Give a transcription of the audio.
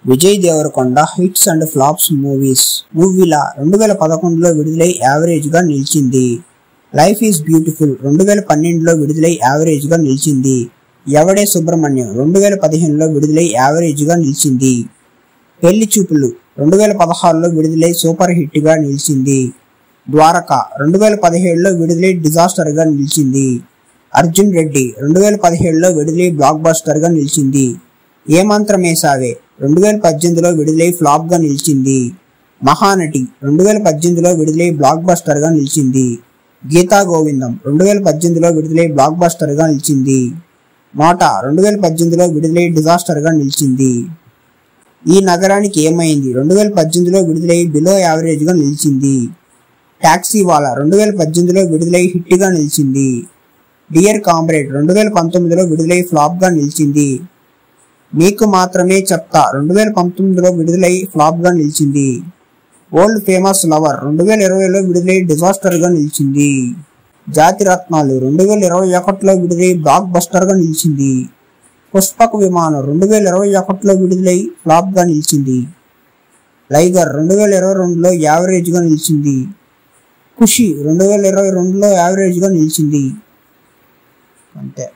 Vijay Deverakonda hits and flops మూవీలా 2011లో విడుదలై యావరేజ్ గా నిలిచింది. లైఫ్ ఈజ్ బ్యూటిఫుల్ 2012లో విడుదలై యావరేజ్ గా నిలిచింది. ఎవడే సుబ్రహ్మణ్యం 2015లో విడుదలై యావరేజ్ గా నిలిచింది. పెళ్లి చూపులు 2016లో విడుదలై సూపర్ హిట్ గా నిలిచింది. ద్వారక 2017లో విడుదలై డిజాస్టర్ గా నిలిచింది. అర్జున్ రెడ్డి 2017లో విడుదలై బ్లాక్ బస్టర్ గా నిలిచింది. ఏ మంత్రమేసావే 2018లో విడుదలై ఫ్లాప్ గా నిలిచింది. మహానటి 2018లో విడుదలై బ్లాక్ బస్టర్ గా నిలిచింది. గీతా గోవిందం 2018లో విడుదలై బ్లాక్ బస్టర్ గా నిలిచింది. మోట 2018లో విడుదలై డిజాస్టర్ గా నిలిచింది. ఈ నగరానికి ఏమైంది 2018లో విడుదలై బిలో యావరేజ్ గా నిలిచింది. టాక్సీ వాలా 2018లో విడుదలై హిట్ గా నిలిచింది. డియర్ కామ్రేడ్ 2019లో విడుదలై ఫ్లాప్ గా నిలిచింది. మీకు మాత్రమే చెప్తా 2019లో విడుదలై ఫ్లాప్ గా నిలిచింది. ఓల్డ్ ఫేమస్ లవర్ 2020లో విడుదలై డిజాస్టర్ గా నిలిచింది. జాతి రత్నాలు 2021లో విడుదలై బ్లాక్ బస్టర్ గా నిలిచింది. పుష్పక విమానం 2021లో విడుదలై ఫ్లాప్ గా నిలిచింది. లైగర్ 2022లో యావరేజ్ గా నిలిచింది. ఖుషి 2022లో యావరేజ్ గా నిలిచింది. అంతే.